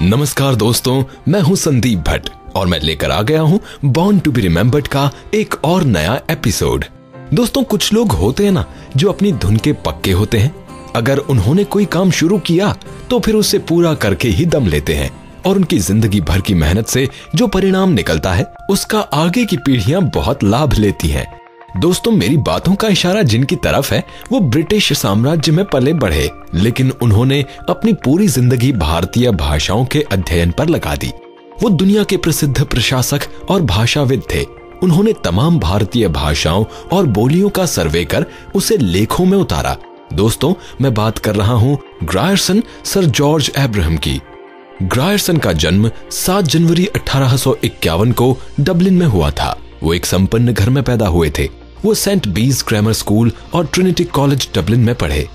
नमस्कार दोस्तों, मैं हूं संदीप भट्ट और मैं लेकर आ गया हूं बॉर्न टू बी रिमेम्बर्ड का एक और नया एपिसोड। दोस्तों, कुछ लोग होते हैं ना जो अपनी धुन के पक्के होते हैं। अगर उन्होंने कोई काम शुरू किया तो फिर उसे पूरा करके ही दम लेते हैं और उनकी जिंदगी भर की मेहनत से जो परिणाम निकलता है उसका आगे की पीढ़ियां बहुत लाभ लेती हैं। दोस्तों, मेरी बातों का इशारा जिनकी तरफ है वो ब्रिटिश साम्राज्य में पले बढ़े, लेकिन उन्होंने अपनी पूरी जिंदगी भारतीय भाषाओं के अध्ययन पर लगा दी। वो दुनिया के प्रसिद्ध प्रशासक और भाषाविद थे। उन्होंने तमाम भारतीय भाषाओं और बोलियों का सर्वे कर उसे लेखों में उतारा। दोस्तों, मैं बात कर रहा हूं ग्रायरसन सर जॉर्ज एब्राहम की। ग्रायरसन का जन्म 7 जनवरी 1851 को डबलिन में हुआ था। वो एक संपन्न घर में पैदा हुए थे। वो सेंट बीज ग्रामर स्कूल और ट्रिनिटी कॉलेज डबलिन में पढ़े।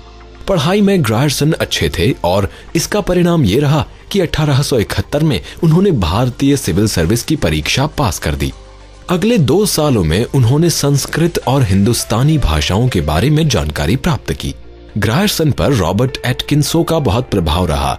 पढ़ाई में ग्रायरसन अच्छे थे और इसका परिणाम ये रहा कि 1871 में उन्होंने भारतीय सिविल सर्विस की परीक्षा पास कर दी। अगले 2 सालों में उन्होंने संस्कृत और हिंदुस्तानी भाषाओं के बारे में जानकारी प्राप्त की। ग्रायरसन पर रॉबर्ट एटकिंसो का बहुत प्रभाव रहा।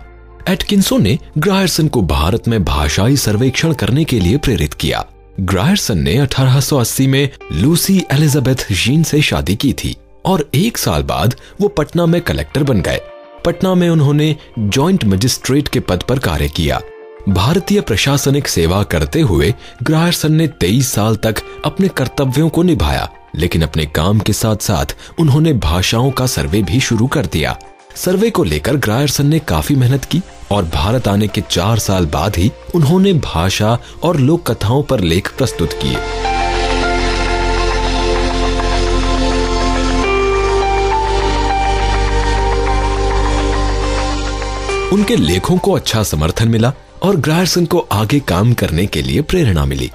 एटकिंसो ने ग्रायरसन को भारत में भाषाई सर्वेक्षण करने के लिए प्रेरित किया। ग्रायरसन ने 1880 में लूसी एलिजाबेथ जीन से शादी की थी और 1 साल बाद वो पटना में कलेक्टर बन गए। पटना में उन्होंने जॉइंट मजिस्ट्रेट के पद पर कार्य किया। भारतीय प्रशासनिक सेवा करते हुए ग्रायरसन ने 23 साल तक अपने कर्तव्यों को निभाया, लेकिन अपने काम के साथ साथ उन्होंने भाषाओं का सर्वे भी शुरू कर दिया। सर्वे को लेकर ग्रायरसन ने काफी मेहनत की और भारत आने के 4 साल बाद ही उन्होंने भाषा और लोक कथाओं पर लेख प्रस्तुत किए। उनके लेखों को अच्छा समर्थन मिला और ग्रायरसन को आगे काम करने के लिए प्रेरणा मिली।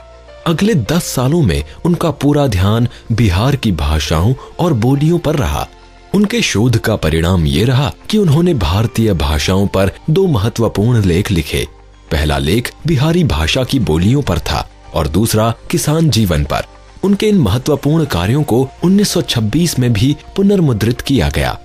अगले 10 सालों में उनका पूरा ध्यान बिहार की भाषाओं और बोलियों पर रहा। उनके शोध का परिणाम ये रहा कि उन्होंने भारतीय भाषाओं पर 2 महत्वपूर्ण लेख लिखे। पहला लेख बिहारी भाषा की बोलियों पर था और दूसरा किसान जीवन पर। उनके इन महत्वपूर्ण कार्यों को 1926 में भी पुनर्मुद्रित किया गया।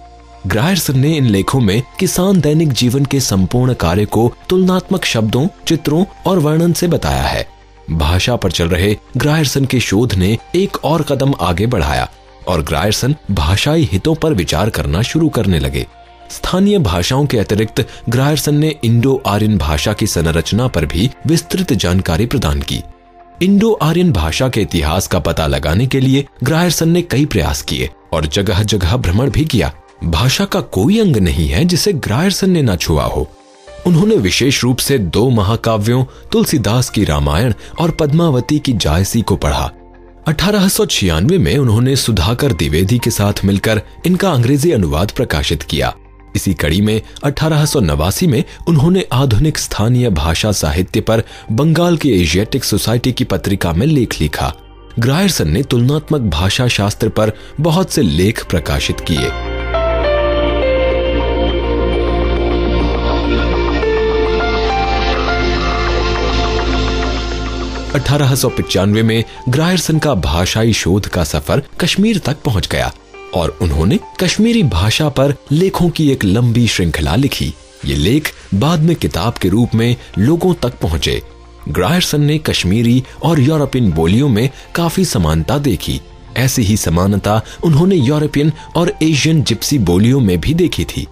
ग्रायरसन ने इन लेखों में किसान दैनिक जीवन के संपूर्ण कार्य को तुलनात्मक शब्दों, चित्रों और वर्णन से बताया है। भाषा पर चल रहे ग्रायरसन के शोध ने एक और कदम आगे बढ़ाया और ग्रायरसन भाषाई हितों पर विचार करना शुरू करने लगे। स्थानीय भाषाओं के अतिरिक्त ग्रायरसन ने इंडो आर्यन भाषा की संरचना पर भी विस्तृत जानकारी प्रदान की। इंडो आर्यन भाषा के इतिहास का पता लगाने के लिए ग्रायरसन ने कई प्रयास किए और जगह जगह भ्रमण भी किया। भाषा का कोई अंग नहीं है जिसे ग्रायरसन ने न छुआ हो। उन्होंने विशेष रूप से 2 महाकाव्यों तुलसीदास की रामायण और पद्मावती की जायसी को पढ़ा। 1896 में उन्होंने सुधाकर द्विवेदी के साथ मिलकर इनका अंग्रेजी अनुवाद प्रकाशित किया। इसी कड़ी में 1889 में उन्होंने आधुनिक स्थानीय भाषा साहित्य पर बंगाल की एशियाटिक सोसाइटी की पत्रिका में लेख लिखा। ग्रायरसन ने तुलनात्मक भाषा शास्त्र पर बहुत से लेख प्रकाशित किए। 1895 में ग्रायरसन का भाषाई शोध का सफर कश्मीर तक पहुंच गया और उन्होंने कश्मीरी भाषा पर लेखों की एक लंबी श्रृंखला लिखी। ये लेख बाद में किताब के रूप में लोगों तक पहुंचे। ग्रायरसन ने कश्मीरी और यूरोपियन बोलियों में काफी समानता देखी। ऐसी ही समानता उन्होंने यूरोपियन और एशियन जिप्सी बोलियों में भी देखी थी।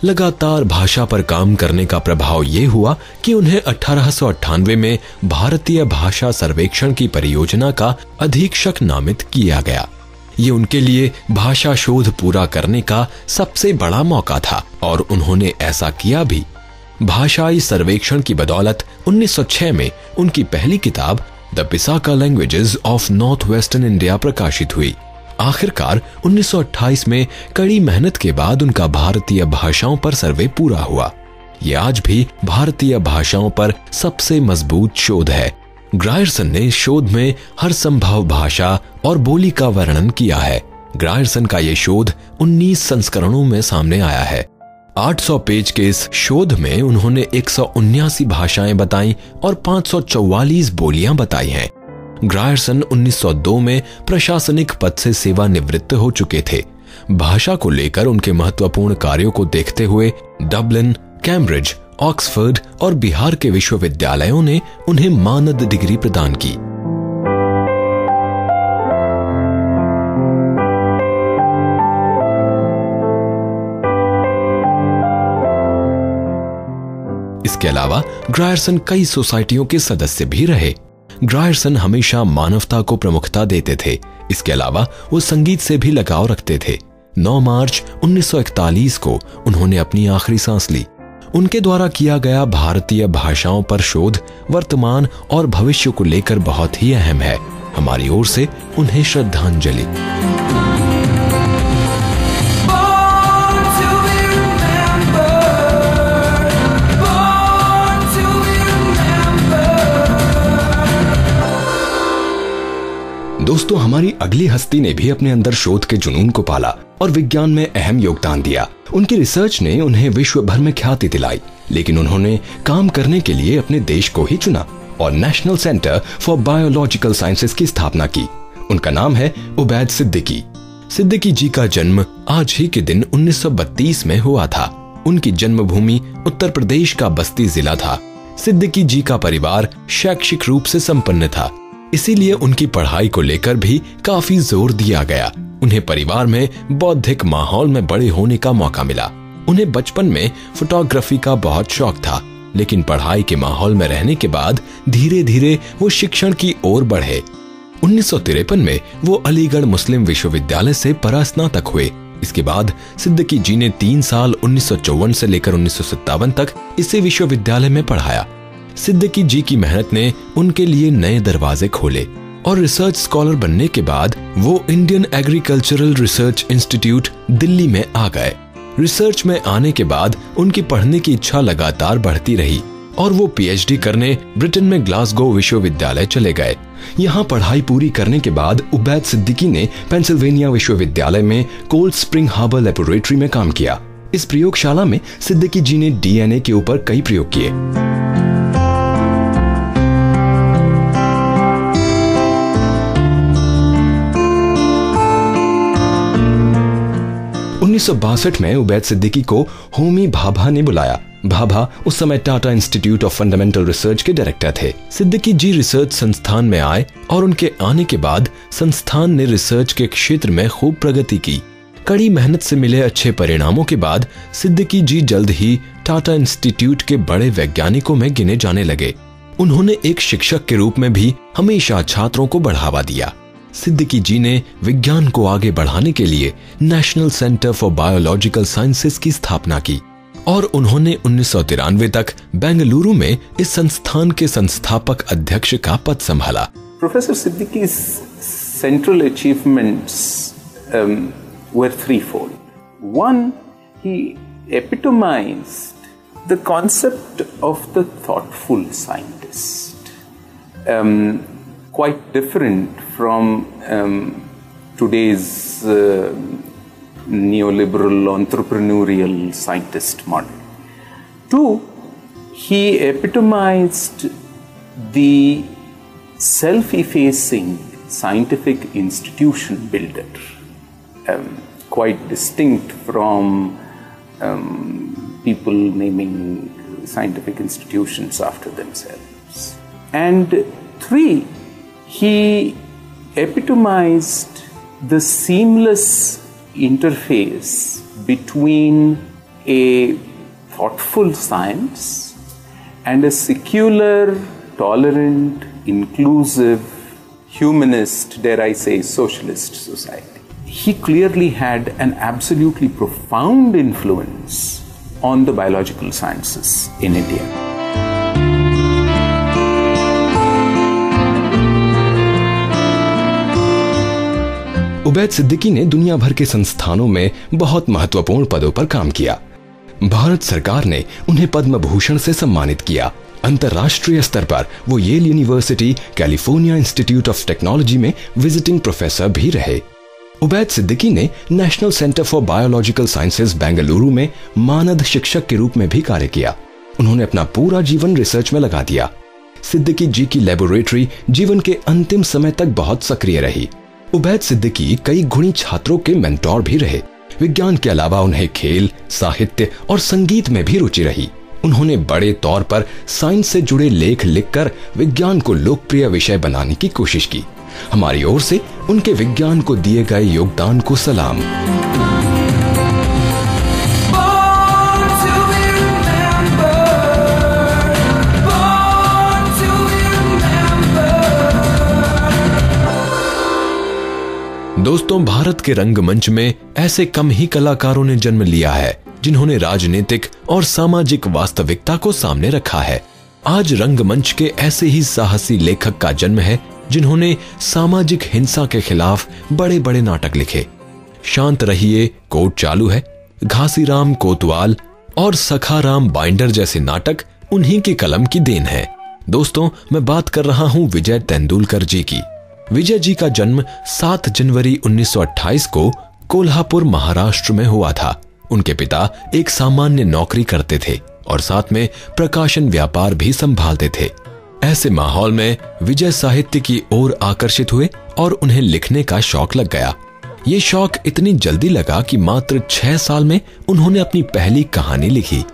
लगातार भाषा पर काम करने का प्रभाव ये हुआ कि उन्हें 1898 में भारतीय भाषा सर्वेक्षण की परियोजना का अधीक्षक नामित किया गया। ये उनके लिए भाषा शोध पूरा करने का सबसे बड़ा मौका था और उन्होंने ऐसा किया भी। भाषाई सर्वेक्षण की बदौलत 1906 में उनकी पहली किताब the Pisaca languages of north western India प्रकाशित हुई। आखिरकार 1928 में कड़ी मेहनत के बाद उनका भारतीय भाषाओं पर सर्वे पूरा हुआ। ये आज भी भारतीय भाषाओं पर सबसे मजबूत शोध है। ग्रायरसन ने शोध में हर संभव भाषा और बोली का वर्णन किया है। ग्रायरसन का ये शोध 19 संस्करणों में सामने आया है। 800 पेज के इस शोध में उन्होंने 179 भाषाएं बताई और 544 बोलियां बताई हैं। ग्रायरसन 1902 में प्रशासनिक पद से सेवानिवृत्त हो चुके थे। भाषा को लेकर उनके महत्वपूर्ण कार्यों को देखते हुए डबलिन, कैम्ब्रिज ऑक्सफोर्ड और बिहार के विश्वविद्यालयों ने उन्हें मानद डिग्री प्रदान की। इसके अलावा ग्रायरसन कई सोसाइटियों के सदस्य भी रहे। ग्रायरसन हमेशा मानवता को प्रमुखता देते थे। इसके अलावा वो संगीत से भी लगाव रखते थे। 9 मार्च 1941 को उन्होंने अपनी आखिरी सांस ली। उनके द्वारा किया गया भारतीय भाषाओं पर शोध वर्तमान और भविष्य को लेकर बहुत ही अहम है। हमारी ओर से उन्हें श्रद्धांजलि। दोस्तों, हमारी अगली हस्ती ने भी अपने अंदर शोध के जुनून को पाला और विज्ञान में अहम योगदान दिया। उनकी रिसर्च ने उन्हें विश्व भर में ख्याति दिलाई, लेकिन उन्होंने काम करने के लिए अपने देश को ही चुना और national Centre for Biological sciences की स्थापना की। उनका नाम है उबैद सिद्दीकी। सिद्दीकी जी का जन्म आज ही के दिन 1932 में हुआ था। उनकी जन्मभूमि उत्तर प्रदेश का बस्ती जिला था। सिद्दीकी जी का परिवार शैक्षिक रूप से संपन्न था, इसीलिए उनकी पढ़ाई को लेकर भी काफी जोर दिया गया। उन्हें परिवार में बौद्धिक माहौल में बड़े होने का मौका मिला। उन्हें बचपन में फोटोग्राफी का बहुत शौक था, लेकिन पढ़ाई के माहौल में रहने के बाद धीरे धीरे वो शिक्षण की ओर बढ़े। 1953 में वो अलीगढ़ मुस्लिम विश्वविद्यालय से परास्नातक हुए। इसके बाद सिद्दीकी जी ने 3 साल 1954 से लेकर 1957 तक इसी विश्वविद्यालय में पढ़ाया। सिद्दीकी जी की मेहनत ने उनके लिए नए दरवाजे खोले और रिसर्च स्कॉलर बनने के बाद वो Indian agricultural research institute Delhi में आ गए। रिसर्च में आने के बाद उनकी पढ़ने की इच्छा लगातार बढ़ती रही और वो पीएचडी करने ब्रिटेन में ग्लासगो विश्वविद्यालय चले गए। यहाँ पढ़ाई पूरी करने के बाद उबैद सिद्दीकी ने पेंसिल्वेनिया विश्वविद्यालय में कोल्ड स्प्रिंग हार्बर लेबोरेटरी में काम किया। इस प्रयोगशाला में सिद्दीकी जी ने डीएनए के ऊपर कई प्रयोग किए। 1962 में उबैद सिद्दीकी को होमी भाभा ने बुलाया। भाभा उस समय Tata institute of fundamental research के डायरेक्टर थे। सिद्दीकी जी रिसर्च संस्थान में आए और उनके आने के बाद संस्थान ने रिसर्च के क्षेत्र में खूब प्रगति की। कड़ी मेहनत से मिले अच्छे परिणामों के बाद सिद्दीकी जी जल्द ही टाटा इंस्टीट्यूट के बड़े वैज्ञानिकों में गिने जाने लगे। उन्होंने एक शिक्षक के रूप में भी हमेशा छात्रों को बढ़ावा दिया। सिद्दीकी जी ने विज्ञान को आगे बढ़ाने के लिए national Centre for Biological sciences की स्थापना की और उन्होंने 1993 तक बेंगलुरु में इस संस्थान के संस्थापक अध्यक्ष का पद संभाला। प्रोफेसर सिद्दीकी's central achievements were threefold. One, he epitomized the concept of the thoughtful scientist. Quite different from today's neoliberal entrepreneurial scientist model. Two, he epitomized the self-effacing scientific institution builder, quite distinct from people naming scientific institutions after themselves. And three, he epitomized the seamless interface between a thoughtful science and a secular, tolerant, inclusive, humanist, dare I say, socialist society. He clearly had an absolutely profound influence on the biological sciences in India. Ubaid Siddiqui ने दुनिया भर के संस्थानों में बहुत महत्वपूर्ण पदों पर काम किया। भारत सरकार ने उन्हें पद्म भूषण से सम्मानित किया। अंतर्राष्ट्रीय स्तर पर वो Yale University California Institute of Technology में विजिटिंग प्रोफेसर भी रहे। उबैद सिद्दीकी ने National Centre for Biological Sciences Bengaluru में मानद शिक्षक के रूप में भी कार्य किया। उन्होंने अपना पूरा जीवन रिसर्च में लगा दिया। सिद्दीकी जी की लेबोरेटरी जीवन के अंतिम समय तक बहुत सक्रिय रही। उबैद सिद्दीकी कई गुणी छात्रों के मेंटोर भी रहे। विज्ञान के अलावा उन्हें खेल, साहित्य और संगीत में भी रुचि रही। उन्होंने बड़े तौर पर साइंस से जुड़े लेख लिखकर विज्ञान को लोकप्रिय विषय बनाने की कोशिश की। हमारी ओर से उनके विज्ञान को दिए गए योगदान को सलाम। दोस्तों, भारत के रंगमंच में ऐसे कम ही कलाकारों ने जन्म लिया है जिन्होंने राजनीतिक और सामाजिक वास्तविकता को सामने रखा है। आज रंगमंच के ऐसे ही साहसी लेखक का जन्म है जिन्होंने सामाजिक हिंसा के खिलाफ बड़े बड़े नाटक लिखे। शांत रहिए, कोर्ट चालू है, घासीराम कोतवाल और सखाराम बाइंडर जैसे नाटक उन्हीं के कलम की देन है। दोस्तों, मैं बात कर रहा हूं विजय तेंदुलकर जी की। विजय जी का जन्म 7 जनवरी 1928 को कोल्हापुर, महाराष्ट्र में हुआ था। उनके पिता एक सामान्य नौकरी करते थे और साथ में प्रकाशन व्यापार भी संभालते थे। ऐसे माहौल में विजय साहित्य की ओर आकर्षित हुए और उन्हें लिखने का शौक लग गया। ये शौक इतनी जल्दी लगा कि मात्र 6 साल में उन्होंने अपनी पहली कहानी लिखी।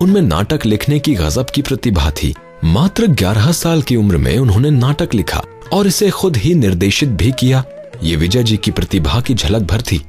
उनमें नाटक लिखने की गजब की प्रतिभा थी। मात्र 11 साल की उम्र में उन्होंने नाटक लिखा और इसे खुद ही निर्देशित भी किया। ये विजय जी की प्रतिभा की झलक भर थी।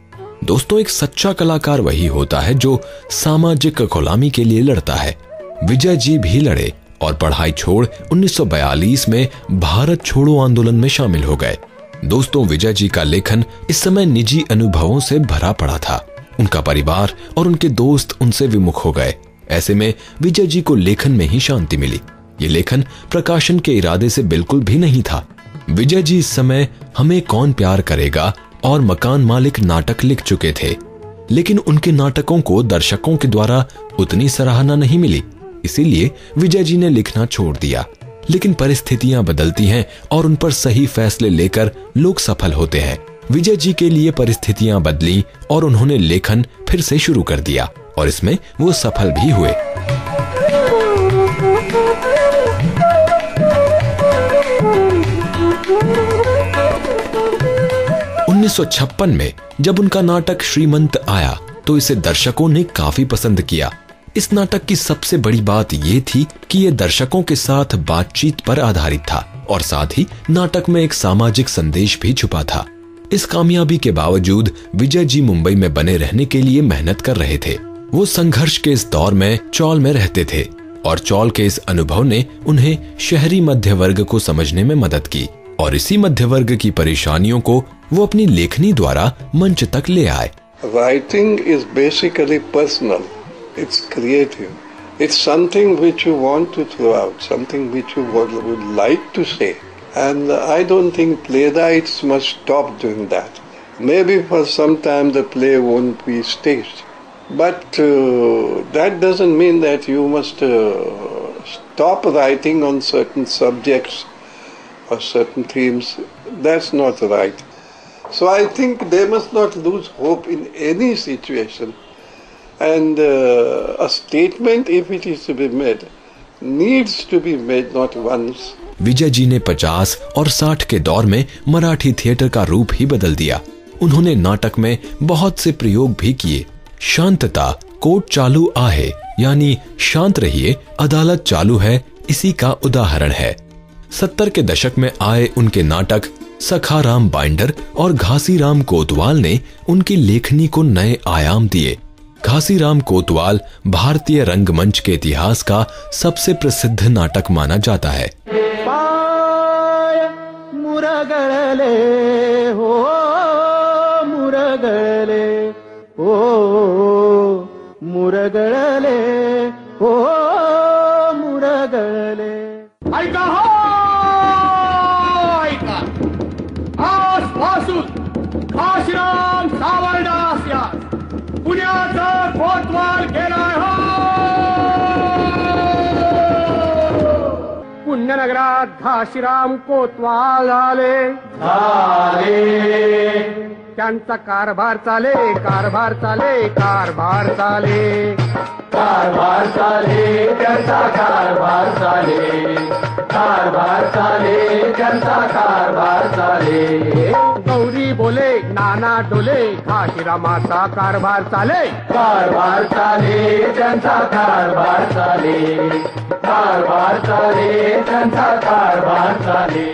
दोस्तों, एक सच्चा कलाकार वही होता है जो सामाजिक गुलामी के लिए लड़ता है। विजय जी भी लड़े और पढ़ाई छोड़ 1942 में भारत छोड़ो आंदोलन में शामिल हो गए। दोस्तों, विजय जी का लेखन इस समय निजी अनुभवों से भरा पड़ा था। उनका परिवार और उनके दोस्त उनसे विमुख हो गए। ऐसे में विजय जी को लेखन में ही शांति मिली। ये लेखन प्रकाशन के इरादे से बिल्कुल भी नहीं था। विजय जी इस समय हमें कौन प्यार करेगा और मकान मालिक नाटक लिख चुके थे, लेकिन उनके नाटकों को दर्शकों के द्वारा उतनी सराहना नहीं मिली। इसीलिए विजय जी ने लिखना छोड़ दिया। लेकिन परिस्थितियां बदलती हैं और उन पर सही फैसले लेकर लोग सफल होते हैं। विजय जी के लिए परिस्थितियां बदली और उन्होंने लेखन फिर से शुरू कर दिया और इसमें वो सफल भी हुए। 1956 में जब उनका नाटक श्रीमंत आया तो इसे दर्शकों ने काफी पसंद किया। इस नाटक की सबसे बड़ी बात ये थी कि ये दर्शकों के साथ बातचीत पर आधारित था और साथ ही नाटक में एक सामाजिक संदेश भी छुपा था। इस कामयाबी के बावजूद विजय जी मुंबई में बने रहने के लिए मेहनत कर रहे थे। वो संघर्ष के इस दौर में चौल में रहते थे और चौल के इस अनुभव ने उन्हें शहरी मध्य वर्ग को समझने में मदद की और इसी मध्य वर्ग की परेशानियों को वो अपनी लेखनी द्वारा मंच तक ले आए। Writing is basically personal. It's creative. It's something which you want to throw out, something which you would like to say. And I don't think playwrights must stop doing that. Maybe for some time the play won't be staged. But that doesn't mean that you must stop writing on certain subjects or certain themes. That's not right. So I think they must not lose hope in any situation. And a statement, if it is to be made, needs to be made not once. Vijay ji ने 50 और 60 के दौर में Marathi theatre का रूप ही बदल दिया। उन्होंने नाटक में बहुत से प्रयोग भी किए। शांतता, कोर्ट चालू आहे, यानी शांत रहिए, अदालत चालू है, इसी का उदाहरण है। 70 के दशक में आए उनके नाटक सखाराम बाइंडर और घासीराम कोतवाल ने उनकी लेखनी को नए आयाम दिए। घासीराम कोतवाल भारतीय रंगमंच के इतिहास का सबसे प्रसिद्ध नाटक माना जाता है। मुरगले हो मुरगले हो मुरगले हो मुरगले। ऐका हो ऐका, आजपासून घासीराम सावरदास या पुण्याचा कोतवाल गेलाय हो। पुण्यनगरात घासीराम कोतवाल आले, त्यांचा कारभार चाले, कारभार चाले, कारभार चाले, कारभार चाले, त्यांचा कारभार चाले, कारभार चाले, त्यांचा कारभार चाले। गौरी बोले नाना डोले घाटी रामाचा कारभार चाले, कारभार चाले त्यांचा कारभार चाले, कारभार चाले त्यांचा कारभार चाले।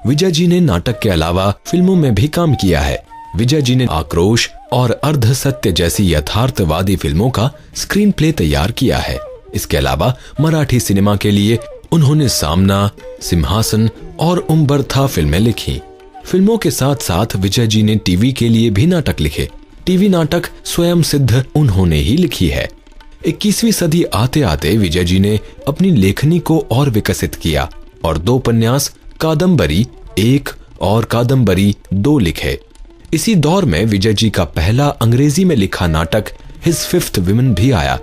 विजय जी ने नाटक के अलावा फिल्मों में भी काम किया है। विजय जी ने आक्रोश और अर्ध सत्य जैसी यथार्थवादी फिल्मों का स्क्रीन प्ले तैयार किया है। इसके अलावा मराठी सिनेमा के लिए उन्होंने सामना, सिंहासन और उम्बरथा फिल्में लिखी। फिल्मों के साथ साथ विजय जी ने टीवी के लिए भी नाटक लिखे। टीवी नाटक स्वयं सिद्ध उन्होंने ही लिखी है। 21वीं सदी आते आते विजय जी ने अपनी लेखनी को और विकसित किया और 2 उपन्यास कादम्बरी 1 और कादम्बरी 2 लिखे। इसी दौर में विजय जी का पहला अंग्रेजी में लिखा नाटक हिज फिफ्थ विमेन भी आया।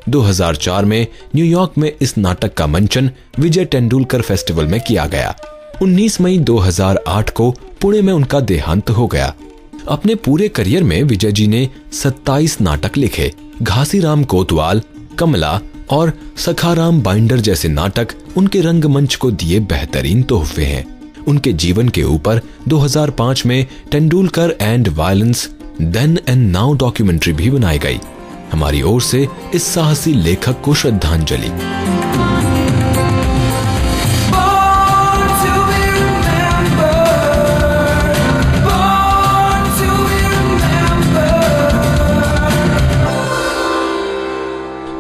2004 में न्यूयॉर्क में इस नाटक का मंचन विजय तेंदुलकर फेस्टिवल में किया गया। 19 मई 2008 को पुणे में उनका देहांत हो गया। अपने पूरे करियर में विजय जी ने 27 नाटक लिखे। घासीराम कोतवाल, कमला और सखाराम बाइंडर जैसे नाटक उनके रंगमंच को दिए बेहतरीन तोहफे हैं। उनके जीवन के ऊपर 2005 में Tendulkar and violence then and now documentary भी बनाई गई। हमारी ओर से इस साहसी लेखक को श्रद्धांजलि।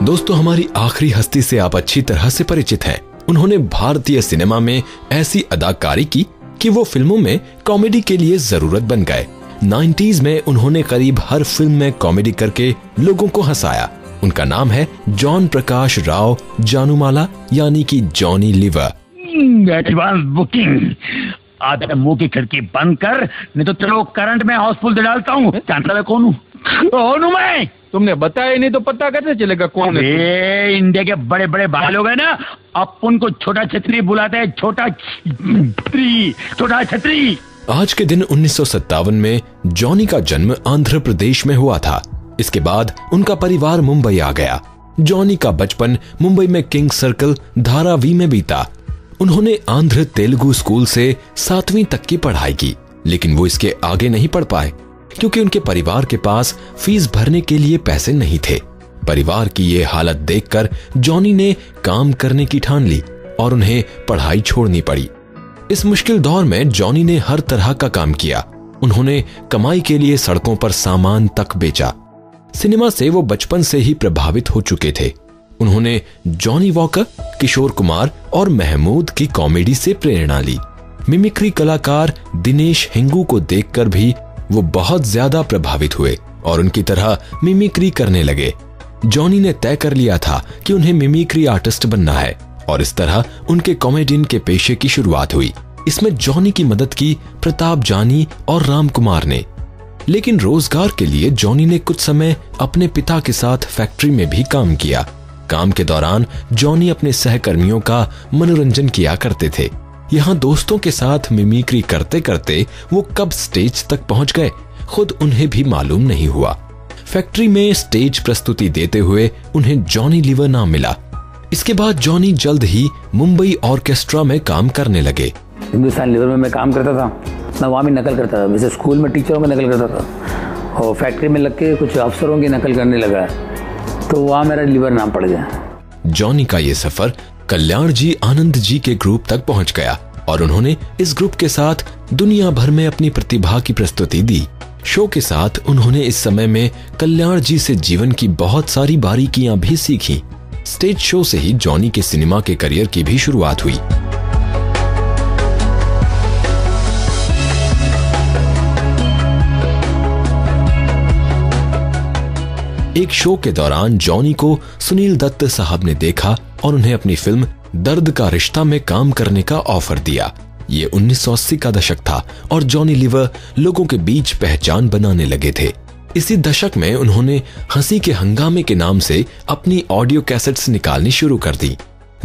दोस्तों, हमारी आखिरी हस्ती से आप अच्छी तरह से परिचित हैं। उन्होंने भारतीय सिनेमा में ऐसी अदाकारी की कि वो फिल्मों में कॉमेडी के लिए जरूरत बन गए। 90s में उन्होंने करीब हर फिल्म में कॉमेडी करके लोगों को हंसाया। उनका नाम है जॉन प्रकाश राव जानूमाला, यानी कि जॉनी लीवर। Advance booking. आधा मुंह की खिड़की बंद कर, नहीं तो चलो करंट में हाउसफुल दे डालता हूँ। जानता है कौन हूँ? कौन हूँ मैं? तुमने बताया नहीं तो पता कैसे चलेगा कौन है? इंडिया के बड़े बड़े भाई लोग हैं ना, अपन को छोटा छतरी बुलाते हैं। छोटा छतरी, छोटा छतरी। आज के दिन 1957 में जॉनी का जन्म आंध्र प्रदेश में हुआ था। इसके बाद उनका परिवार मुंबई आ गया। जॉनी का बचपन मुंबई में किंग सर्कल धारावी में बीता। उन्होंने आंध्र तेलुगु स्कूल से 7वीं तक की पढ़ाई की, लेकिन वो इसके आगे नहीं पढ़ पाए क्योंकि उनके परिवार के पास फीस भरने के लिए पैसे नहीं थे। परिवार की ये हालत देखकर जॉनी ने काम करने की ठान ली और उन्हें पढ़ाई छोड़नी पड़ी। इस मुश्किल दौर में जॉनी ने हर तरह का काम किया। उन्होंने कमाई के लिए सड़कों पर सामान तक बेचा। सिनेमा से वो बचपन से ही प्रभावित हो चुके थे। उन्होंने जॉनी वॉकर, किशोर कुमार और महमूद की कॉमेडी से प्रेरणा ली। मिमिक्री कलाकार दिनेश हिंगू को देखकर भी वो बहुत ज्यादा प्रभावित हुए और उनकी तरह मिमिक्री करने लगे। जॉनी ने तय कर लिया था कि उन्हें मिमिक्री आर्टिस्ट बनना है और इस तरह उनके कॉमेडियन के पेशे की शुरुआत हुई। इसमें जॉनी की मदद की प्रताप जानी और राम कुमार ने। लेकिन रोजगार के लिए जॉनी ने कुछ समय अपने पिता के साथ फैक्ट्री में भी काम किया। काम के दौरान जॉनी अपने सहकर्मियों का मनोरंजन किया करते थे। यहाँ दोस्तों के साथ मिमिक्री करते करते वो कब स्टेज तक पहुंच गए खुद उन्हें भी मालूम नहीं हुआ। फैक्ट्री में स्टेज प्रस्तुति देते हुए उन्हें जॉनी लीवर नाम मिला। इसके बाद जॉनी जल्द ही मुंबई ऑर्केस्ट्रा में काम करने लगे। हिंदुस्तान लीवर में मैं काम करता था, मैं वहाँ भी नकल करता था। वैसे स्कूल में टीचरों में नकल करता था और फैक्ट्री में लग के कुछ अफसरों की नकल करने लगा, तो वहाँ मेरा लीवर नाम पड़ गया। जॉनी का ये सफर कल्याण जी आनंद जी के ग्रुप तक पहुंच गया और उन्होंने इस ग्रुप के साथ दुनिया भर में अपनी प्रतिभा की प्रस्तुति दी। शो के साथ उन्होंने इस समय में कल्याण जी से जीवन की बहुत सारी बारीकियां भी सीखी। स्टेज शो से ही जॉनी के सिनेमा के करियर की भी शुरुआत हुई। एक शो के दौरान जॉनी को सुनील दत्त साहब ने देखा और उन्हें अपनी फिल्म दर्द का रिश्ता में काम करने का ऑफर दिया। ये 1980 का दशक था और जॉनी लीवर लोगों के बीच पहचान बनाने लगे थे। इसी दशक में उन्होंने हंसी के हंगामे के नाम से अपनी ऑडियो कैसेट्स निकालनी शुरू कर दी।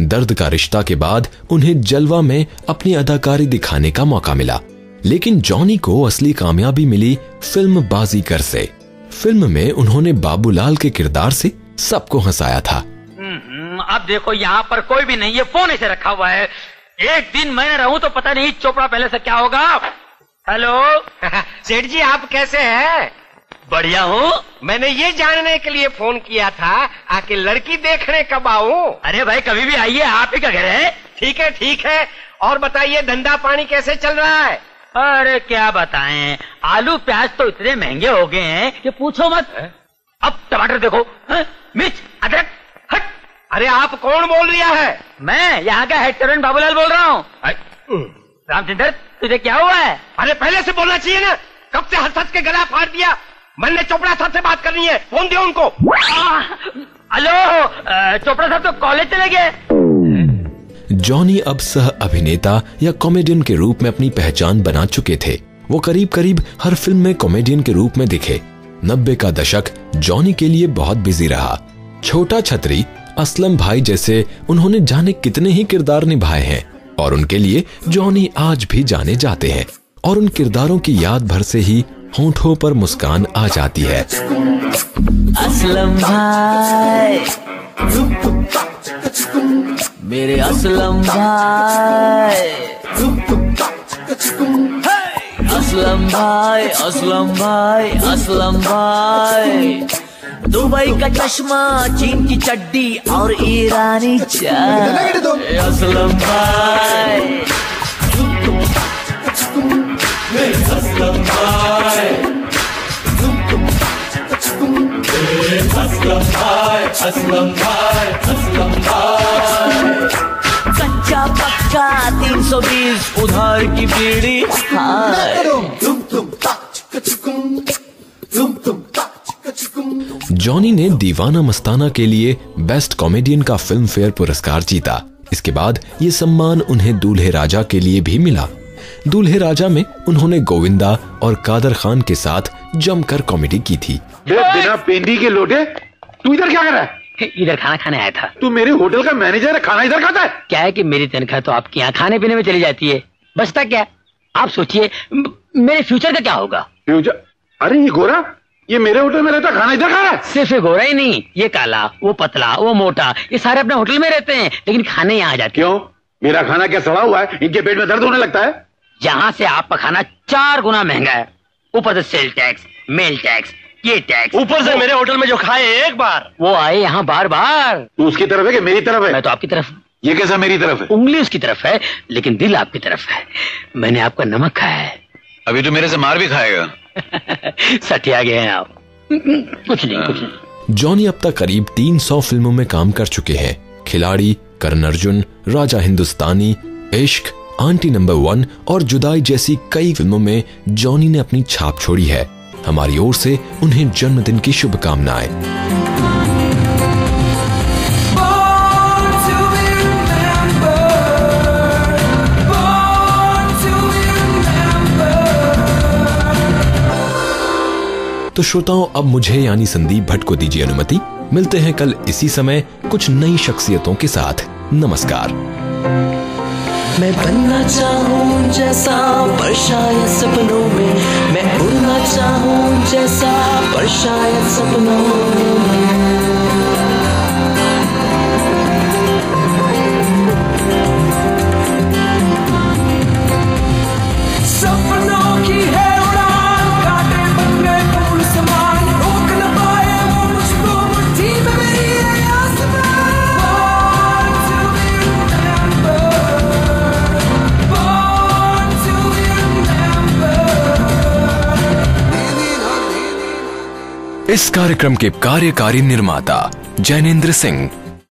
दर्द का रिश्ता के बाद उन्हें जलवा में अपनी अदाकारी दिखाने का मौका मिला, लेकिन जॉनी को असली कामयाबी मिली फिल्म बाजीगर से। फिल्म में उन्होंने बाबूलाल के किरदार से सबको हंसाया था। अब देखो यहाँ पर कोई भी नहीं है, फोन ऐसे रखा हुआ है। एक दिन मैं रहूं तो पता नहीं चोपड़ा पहले से क्या होगा। हेलो सेठ जी आप कैसे हैं? बढ़िया हूँ। मैंने ये जानने के लिए फोन किया था आके लड़की देखने कब आऊं? अरे भाई कभी भी आइए, आप ही का घर है। ठीक है। और बताइए धंधा पानी कैसे चल रहा है? अरे क्या बताएं, आलू प्याज तो इतने महंगे हो गए हैं कि पूछो मत। अब टमाटर देखो, मिर्च, अदरक, हट। अरे आप कौन बोल रहा है? मैं यहाँ का हेड सर्वेंट बाबूलाल बोल रहा हूँ। रामचंद्र तुझे क्या हुआ है? अरे पहले से बोलना चाहिए ना, कब से हंस हंस के गला फाड़ दिया। मैंने चोपड़ा साहब से बात करनी है, फोन दिया उनको। हेलो, चोपड़ा साहब तो कॉलेज चले गए। जॉनी अब सह अभिनेता या कॉमेडियन के रूप में अपनी पहचान बना चुके थे। वो करीब करीब हर फिल्म में कॉमेडियन के रूप में दिखे। 90 का दशक जॉनी के लिए बहुत बिजी रहा। छोटा छतरी, असलम भाई जैसे उन्होंने जाने कितने ही किरदार निभाए हैं और उनके लिए जॉनी आज भी जाने जाते हैं और उन किरदारों की याद भर से ही होंठों पर मुस्कान आ जाती है। असलम भाई, मेरे असलम भाई, असलम भाई, असलम भाई, असलम भाई। दुबई का चश्मा, चीन की चड्डी और ईरानी चाय। असलम भाई, असलम भाई, असलम भाई, असलम भाई, असलम भाई। कच्चा पक्का 320 उधार की बीड़ी। जॉनी ने दीवाना मस्ताना के लिए बेस्ट कॉमेडियन का फिल्म फेयर पुरस्कार जीता। इसके बाद ये सम्मान उन्हें दूल्हे राजा के लिए भी मिला। दूल्हे राजा में उन्होंने गोविंदा और कादर खान के साथ जमकर कॉमेडी की थी। बिना पेंदी के लोटे, तू इधर क्या कर रहा है? इधर खाना खाने आया था। तू मेरे होटल का मैनेजर है, खाना इधर खाता है? क्या है कि मेरी तनख्वाह तो आपके यहाँ खाने पीने में चली जाती है, बचता क्या? आप सोचिए मेरे फ्यूचर का क्या होगा? फ्यूचर? अरे ये गोरा, ये मेरे होटल में रहता, खाना इधर खा रहा है? सिर्फ ये गोरा ही नहीं, ये काला, वो पतला, वो मोटा, ये सारे अपने होटल में रहते हैं लेकिन खाने यहाँ आ जाते। क्यों? मेरा खाना क्या सड़ा हुआ है? इनके पेट में दर्द होने लगता है? जहाँ से आपका खाना 4 गुना महंगा है, ऊपर से सेल टैक्स, मेल टैक्स, ये टैक्स, ऊपर से मेरे होटल में जो खाए एक बार, वो आए यहाँ बार बार। तू उसकी तरफ है कि मेरी तरफ है? मैं तो आपकी तरफ। ये कैसा मेरी तरफ है? उंगली उसकी तरफ है लेकिन दिल आपकी तरफ है। मैंने आपका नमक खाया है। अभी तो मेरे से मार भी खाएगा। सठिया गए हैं आप। कुछ नहीं। जॉनी अब तक करीब 300 फिल्मों में काम कर चुके हैं। खिलाड़ी, करण अर्जुन, राजा हिंदुस्तानी, इश्क, आंटी नंबर 1 और जुदाई जैसी कई फिल्मों में जॉनी ने अपनी छाप छोड़ी है। हमारी ओर से उन्हें जन्मदिन की शुभकामनाएं। तो श्रोताओं, अब मुझे यानी संदीप भट्ट को दीजिए अनुमति। मिलते हैं कल इसी समय कुछ नई शख्सियतों के साथ। नमस्कार। मैं बनना चाहूं जैसा पर शायद सपनों में, मैं उड़ना चाहूं जैसा पर शायद सपनों में। सपनों की है उड़ान, कांटे बन गए फूल समान, रोक न पाए वो मुझको मुट्ठी में मेरी आसमान। इस कार्यक्रम के कार्यकारी निर्माता जैनेंद्र सिंह,